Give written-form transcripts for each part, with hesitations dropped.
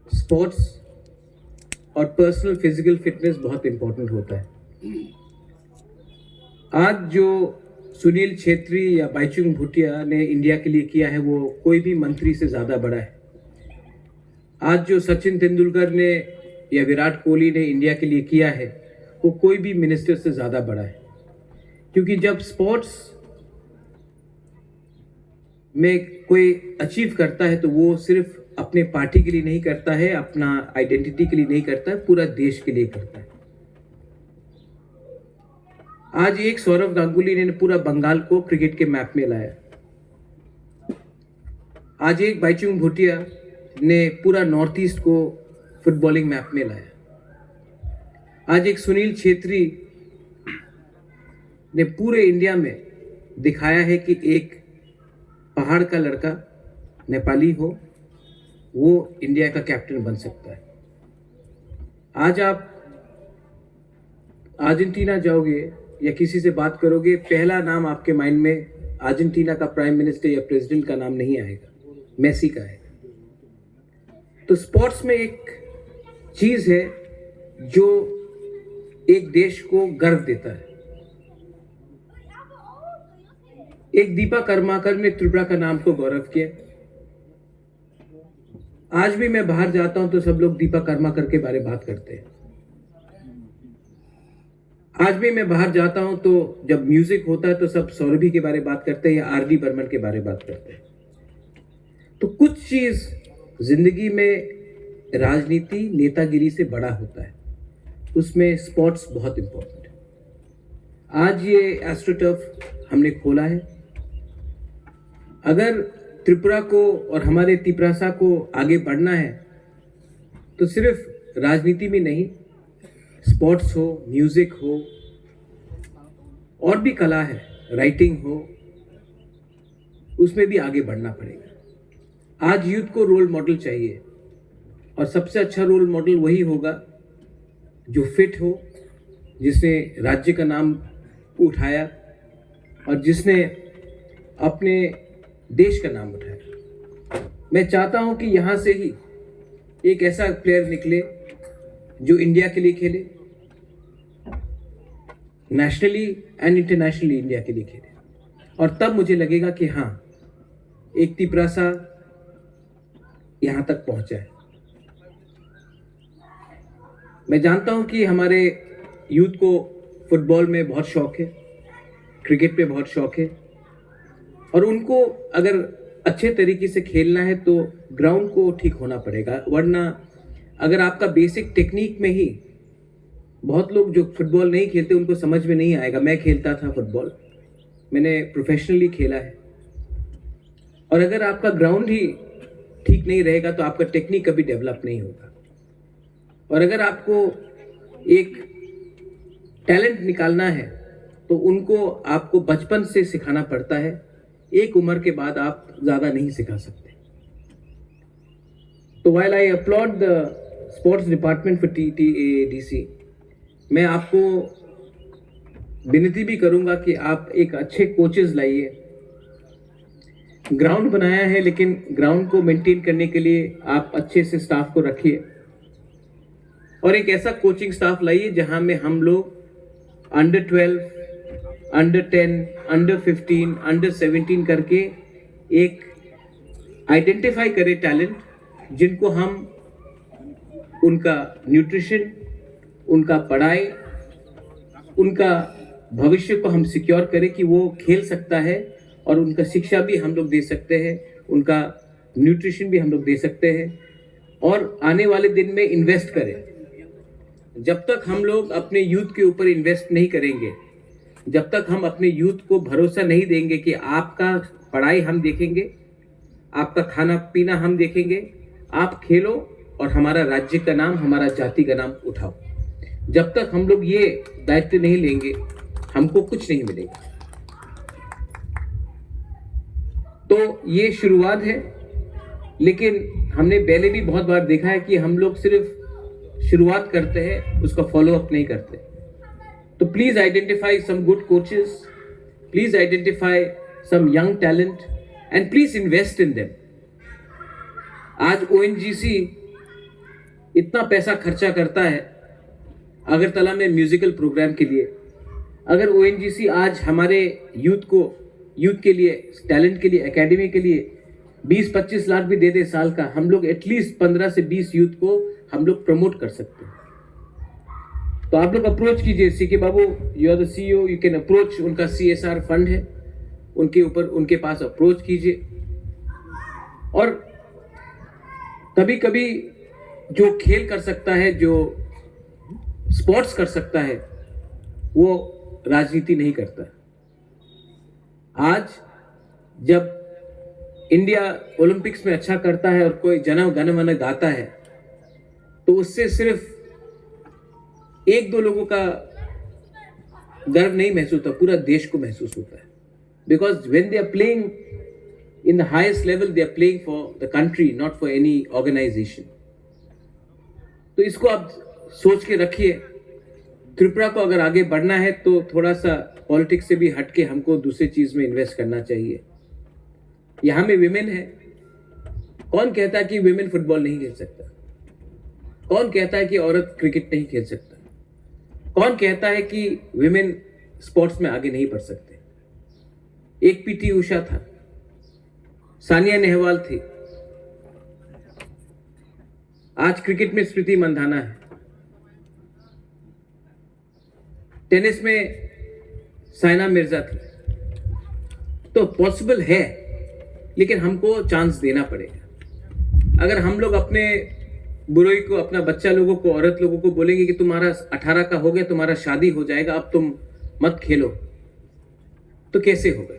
Sports और personal physical fitness बहुत important होता है। आज जो सुनील छेत्री या बाईचुंग भूटिया ने इंडिया के लिए किया है वो कोई भी मंत्री से ज़्यादा बड़ा है। आज जो सचिन तेंदुलकर ने या विराट कोहली ने इंडिया के लिए किया है वो कोई भी मिनिस्टर से ज़्यादा बड़ा है। क्योंकि जब स्पोर्ट्स में कोई अचीव करता है तो वो सिर्फ अपने पार्टी के लिए नहीं करता है, अपना आइडेंटिटी के लिए नहीं करता है, पूरा देश के लिए करता है। आज एक सौरव गांगुली ने पूरा बंगाल को क्रिकेट के मैप में लाया। आज एक बाईचुंग भूटिया ने पूरा नॉर्थ ईस्ट को फुटबॉलिंग मैप में लाया। आज एक सुनील छेत्री ने पूरे इंडिया में दिखाया है कि एक पहाड़ का लड़का नेपाली हो वो इंडिया का कैप्टन बन सकता है। आज आप अर्जेंटीना जाओगे या किसी से बात करोगे, पहला नाम आपके माइंड में अर्जेंटीना का प्राइम मिनिस्टर या प्रेसिडेंट का नाम नहीं आएगा, मेसी का है। तो स्पोर्ट्स में एक चीज है जो एक देश को गर्व देता है। एक दीपा कर्माकर ने त्रिपुरा का नाम को गौरव किया। आज भी मैं बाहर जाता हूं तो सब लोग दीपा कर्माकर के बारे में बात करते हैं। आज भी मैं बाहर जाता हूं तो जब म्यूजिक होता है तो सब सौरभी के बारे में बात करते हैं या आर.डी. बर्मन के बारे में बात करते हैं। तो कुछ चीज जिंदगी में राजनीति नेतागिरी से बड़ा होता है, उसमें स्पोर्ट्स बहुत इंपॉर्टेंट है। आज ये एस्ट्रोटर्फ हमने खोला है। अगर त्रिपुरा को और हमारे तिपरासा को आगे बढ़ना है तो सिर्फ राजनीति में नहीं, स्पोर्ट्स हो, म्यूजिक हो, और भी कला है, राइटिंग हो, उसमें भी आगे बढ़ना पड़ेगा। आज यूथ को रोल मॉडल चाहिए और सबसे अच्छा रोल मॉडल वही होगा जो फिट हो, जिसने राज्य का नाम उठाया और जिसने अपने देश का नाम उठाया। मैं चाहता हूं कि यहां से ही एक ऐसा प्लेयर निकले जो इंडिया के लिए खेले, नेशनली एंड इंटरनेशनली इंडिया के लिए खेले, और तब मुझे लगेगा कि हाँ, एक तिपरासा यहां तक पहुंचा है। मैं जानता हूं कि हमारे यूथ को फुटबॉल में बहुत शौक है, क्रिकेट पे बहुत शौक है, और उनको अगर अच्छे तरीके से खेलना है तो ग्राउंड को ठीक होना पड़ेगा। वरना अगर आपका बेसिक टेक्निक में ही, बहुत लोग जो फुटबॉल नहीं खेलते उनको समझ में नहीं आएगा। मैं खेलता था फुटबॉल, मैंने प्रोफेशनली खेला है, और अगर आपका ग्राउंड ही ठीक नहीं रहेगा तो आपका टेक्निक कभी डेवलप नहीं होगा। और अगर आपको एक टैलेंट निकालना है तो उनको आपको बचपन से सिखाना पड़ता है, एक उम्र के बाद आप ज़्यादा नहीं सिखा सकते। तो while I applaud the sports department for TTADC, मैं आपको विनती भी करूंगा कि आप एक अच्छे कोचेस लाइए। ग्राउंड बनाया है लेकिन ग्राउंड को मेंटेन करने के लिए आप अच्छे से स्टाफ को रखिए, और एक ऐसा कोचिंग स्टाफ लाइए जहां में हम लोग अंडर 12, अंडर 10, अंडर 15, अंडर 17 करके एक आइडेंटिफाई करें टैलेंट, जिनको हम उनका न्यूट्रिशन, उनका पढ़ाई, उनका भविष्य को हम सिक्योर करें कि वो खेल सकता है, और उनका शिक्षा भी हम लोग दे सकते हैं, उनका न्यूट्रिशन भी हम लोग दे सकते हैं, और आने वाले दिन में इन्वेस्ट करें। जब तक हम लोग अपने यूथ के ऊपर इन्वेस्ट नहीं करेंगे, जब तक हम अपने यूथ को भरोसा नहीं देंगे कि आपका पढ़ाई हम देखेंगे, आपका खाना पीना हम देखेंगे, आप खेलो और हमारा राज्य का नाम, हमारा जाति का नाम उठाओ, जब तक हम लोग ये दायित्व नहीं लेंगे हमको कुछ नहीं मिलेगा। तो ये शुरुआत है, लेकिन हमने पहले भी बहुत बार देखा है कि हम लोग सिर्फ शुरुआत करते हैं, उसका फॉलो अप नहीं करते। तो please identify some good coaches, please identify some young talent and please invest in them. आज ONGC इतना पैसा खर्चा करता है अगरतला में म्यूजिकल प्रोग्राम के लिए। अगर ओएनजीसी आज हमारे यूथ के लिए, टैलेंट के लिए, एकेडमी के लिए 20-25 लाख भी दे दे साल का, हम लोग एटलीस्ट 15 से 20 यूथ को हम लोग प्रमोट कर सकते हैं। तो आप लोग अप्रोच कीजिए C K Babu, you are the CEO, you can approach. उनका CSR फंड है, उनके पास अप्रोच कीजिए। और कभी कभी जो खेल कर सकता है, जो स्पोर्ट्स कर सकता है, वो राजनीति नहीं करता। आज जब इंडिया ओलंपिक्स में अच्छा करता है और कोई जन गण मन गाता है, तो उससे सिर्फ 1-2 लोगों का गर्व नहीं महसूस होता, पूरा देश को महसूस होता है। Because when they are playing in the highest level, they are playing for the country, not for any organisation. तो इसको आप सोच के रखिए। त्रिपुरा को अगर आगे बढ़ना है तो थोड़ा सा पॉलिटिक्स से भी हटके हमको दूसरी चीज में इन्वेस्ट करना चाहिए। यहाँ में विमेन है, कौन कहता है कि विमेन फुटबॉल नहीं खेल सकता? कौन कहता है कि औरत क्रिकेट नहीं खेल सकता? कौन कहता है कि विमेन स्पोर्ट्स में आगे नहीं बढ़ सकते? एक PT उषा था, सानिया नेहवाल थी, आज क्रिकेट में स्मृति मंधाना है, टेनिस में साइना मिर्जा थी। तो पॉसिबल है, लेकिन हमको चांस देना पड़ेगा। अगर हम लोग अपने बुरोई को, अपना बच्चा लोगों को, औरत लोगों को बोलेंगे कि तुम्हारा 18 का हो गया, तुम्हारा शादी हो जाएगा, अब तुम मत खेलो, तो कैसे होगा?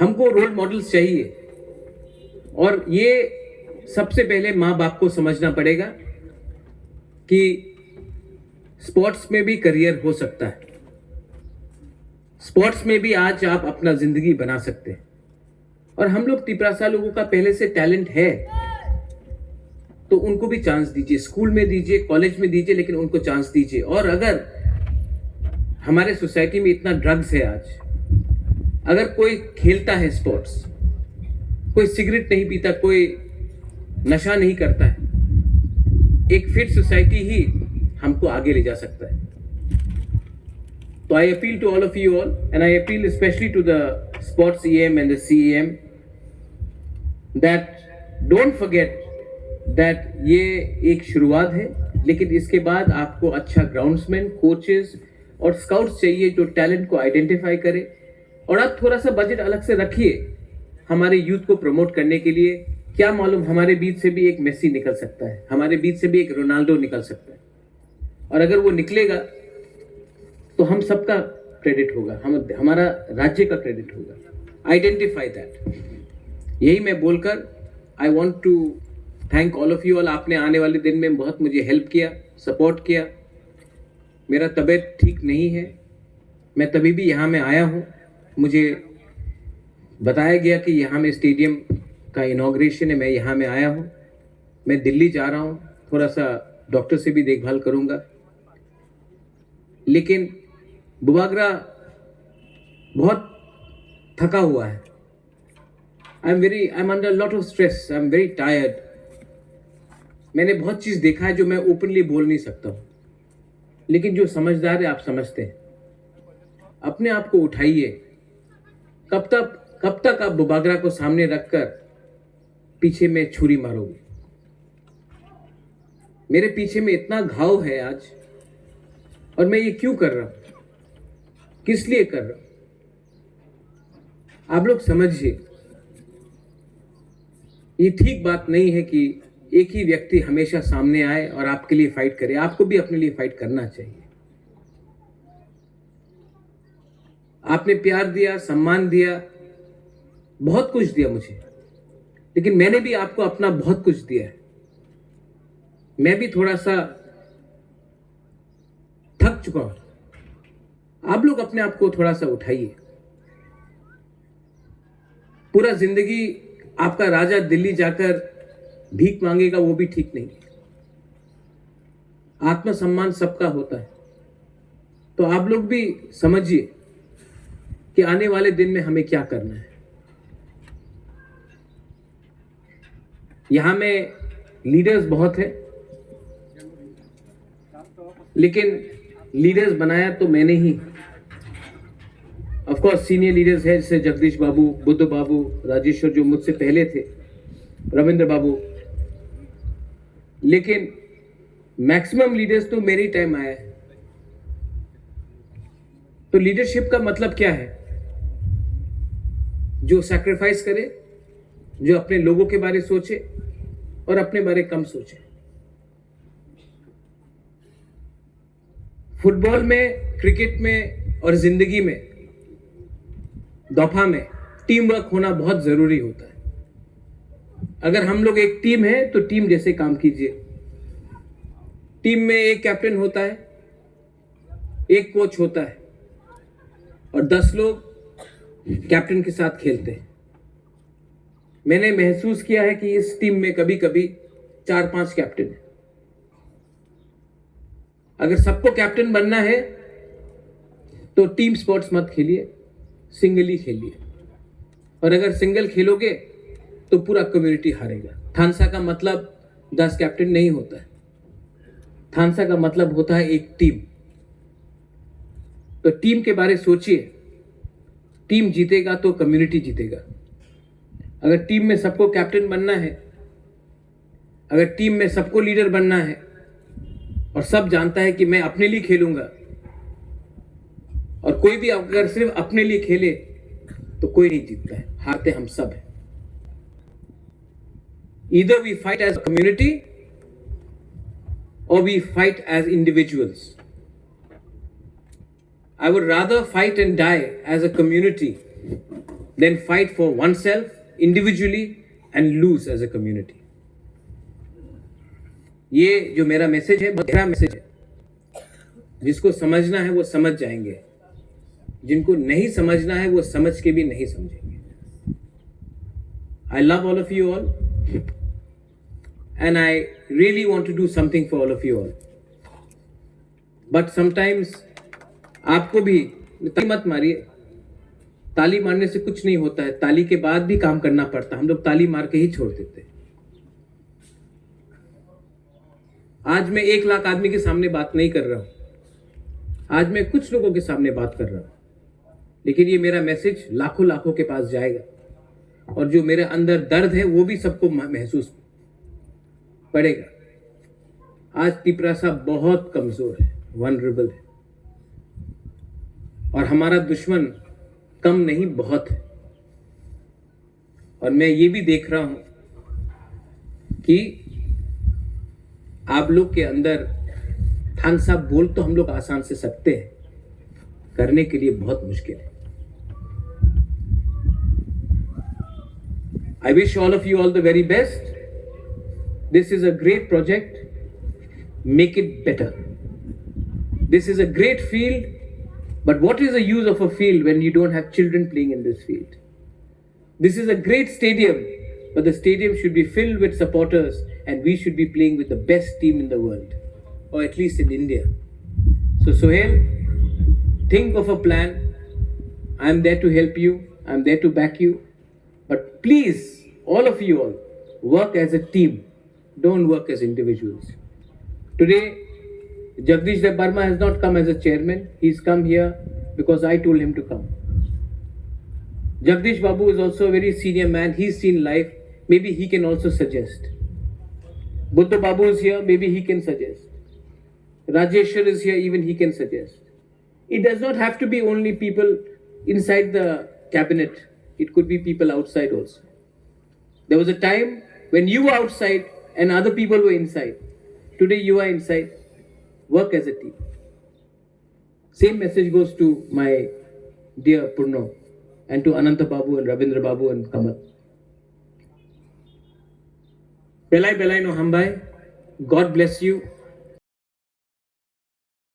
हमको रोल मॉडल्स चाहिए। और ये सबसे पहले माँ बाप को समझना पड़ेगा कि स्पोर्ट्स में भी करियर हो सकता है। स्पोर्ट्स में भी आज आप अपना जिंदगी बना सकते हैं। और हम लोग तिपरासा लोगों का पहले से टैलेंट है, तो उनको भी चांस दीजिए। स्कूल में दीजिए, कॉलेज में दीजिए, लेकिन उनको चांस दीजिए। और अगर हमारे सोसाइटी में इतना ड्रग्स है आज, अगर कोई खेलता है स्पोर्ट्स, कोई सिगरेट नहीं पीता, कोई नशा नहीं करता है, एक फिट सोसाइटी ही हमको आगे ले जा सकता है। तो I appeal to all of you all, and I appeal especially to the sports EM and the CEM, that don't forget that ये एक शुरुआत है, लेकिन इसके बाद आपको अच्छा ग्राउंड्समैन, कोचेस और स्काउट्स चाहिए जो टैलेंट को आइडेंटिफाई करे। और आप थोड़ा सा बजट अलग से रखिए हमारे यूथ को प्रमोट करने के लिए। क्या मालूम, हमारे बीच से भी एक मेसी निकल सकता है, हमारे बीच से भी एक रोनाल्डो निकल सकता है। और अगर वो निकलेगा तो हम सबका क्रेडिट होगा, हमारा राज्य का क्रेडिट होगा। Identify that. यही मैं बोलकर I want to thank all of you all. आपने आने वाले दिन में बहुत मुझे हेल्प किया, सपोर्ट किया। मेरा तबीयत ठीक नहीं है, मैं तभी भी यहाँ में आया हूँ। मुझे बताया गया कि यहाँ में स्टेडियम का इनॉग्रेशन है, मैं यहाँ में आया हूँ। मैं दिल्ली जा रहा हूँ, थोड़ा सा डॉक्टर से भी देखभाल करूँगा। लेकिन बुबागरा बहुत थका हुआ है। I am under lot of stress, I am very tired. मैंने बहुत चीज़ देखा है जो मैं ओपनली बोल नहीं सकता हूँ, लेकिन जो समझदार है आप समझते हैं। अपने आप को उठाइए। कब तक आप बुबागरा को सामने रखकर पीछे में छुरी मारोगे? मेरे पीछे में इतना घाव है आज, और मैं ये क्यों कर रहा हूं, किस लिए कर रहा हूं? आप लोग समझिए, ये ठीक बात नहीं है कि एक ही व्यक्ति हमेशा सामने आए और आपके लिए फाइट करे। आपको भी अपने लिए फाइट करना चाहिए। आपने प्यार दिया, सम्मान दिया, बहुत कुछ दिया मुझे, लेकिन मैंने भी आपको अपना बहुत कुछ दिया है। मैं भी थोड़ा सा थक चुका हूं। आप लोग अपने आप को थोड़ा सा उठाइए। पूरा जिंदगी आपका राजा दिल्ली जाकर भीख मांगेगा, वो भी ठीक नहीं। आत्मसम्मान सबका होता है। तो आप लोग भी समझिए कि आने वाले दिन में हमें क्या करना है। यहाँ में लीडर्स बहुत हैं, लेकिन लीडर्स बनाया तो मैंने ही। ऑफ कोर्स सीनियर लीडर्स हैं जैसे जगदीश बाबू, बुद्ध बाबू, राजेश्वर जो मुझसे पहले थे, रविंद्र बाबू, लेकिन मैक्सिमम लीडर्स तो मेरे ही टाइम आया है। तो लीडरशिप का मतलब क्या है? जो सैक्रिफाइस करे, जो अपने लोगों के बारे सोचे और अपने बारे कम सोचे। फुटबॉल में, क्रिकेट में और जिंदगी में, दफा में टीम वर्क होना बहुत जरूरी होता है। अगर हम लोग एक टीम है तो टीम जैसे काम कीजिए। टीम में एक कैप्टन होता है, एक कोच होता है और 10 लोग कैप्टन के साथ खेलते हैं। मैंने महसूस किया है कि इस टीम में कभी कभी 4-5 कैप्टन है। अगर सबको कैप्टन बनना है तो टीम स्पोर्ट्स मत खेलिए, सिंगल ही खेलिए। और अगर सिंगल खेलोगे तो पूरा कम्युनिटी हारेगा। थानसा का मतलब 10 कैप्टन नहीं होता है। थानसा का मतलब होता है एक टीम। तो टीम के बारे सोचिए। टीम जीतेगा तो कम्युनिटी जीतेगा। अगर टीम में सबको कैप्टन बनना है, अगर टीम में सबको लीडर बनना है और सब जानता है कि मैं अपने लिए खेलूंगा, और कोई भी अगर सिर्फ अपने लिए खेले तो कोई नहीं जीतता है, हारते हम सब हैं। Either we fight as a community or we fight as individuals. I would rather fight and die as a community than fight for oneself individually and lose as a community. ये जो मेरा मैसेज है, बहुत गहरा message है। जिसको समझना है वो समझ जाएंगे, जिनको नहीं समझना है वो समझ के भी नहीं समझेंगे। I love all of you all and I really want to do something for all of you all. But sometimes आपको भी ताली मत मारिए। ताली मारने से कुछ नहीं होता है, ताली के बाद भी काम करना पड़ता है। हम लोग ताली मार के ही छोड़ देते हैं। आज मैं 1 लाख आदमी के सामने बात नहीं कर रहा हूं, आज मैं कुछ लोगों के सामने बात कर रहा हूं, लेकिन ये मेरा मैसेज लाखों के पास जाएगा और जो मेरे अंदर दर्द है वो भी सबको महसूस पड़ेगा। आज तिपरासा बहुत कमजोर है, वनरेबल है, और हमारा दुश्मन कम नहीं बहुत है। और मैं ये भी देख रहा हूं कि आप लोग के अंदर थानसा बोल तो हम लोग आसान से सकते हैं, करने के लिए बहुत मुश्किल है। I wish all of you all the very best. This is a great project. Make it better. This is a great field, but what is the use of a field when you don't have children playing in this field? This is a great stadium, but the stadium should be filled with supporters and we should be playing with the best team in the world, or at least in India. So Sohail, think of a plan. I'm there to help you. I'm there to back you. But please, all of you all, work as a team. Don't work as individuals. Today, Jagdish Dev Barma has not come as a chairman. He's come here because I told him to come. Jagdish Babu is also a very senior man. He's seen life. Maybe he can also suggest. Buddha Babu is here. Maybe he can suggest. Rajeshwar is here. Even he can suggest. It does not have to be only people inside the cabinet. It could be people outside also. There was a time when you were outside and other people were inside. Today you are inside. Work as a team. Same message goes to my dear Purno and to Ananta Babu and Ravindra Babu and Kamal. Belai no hambai. God bless you.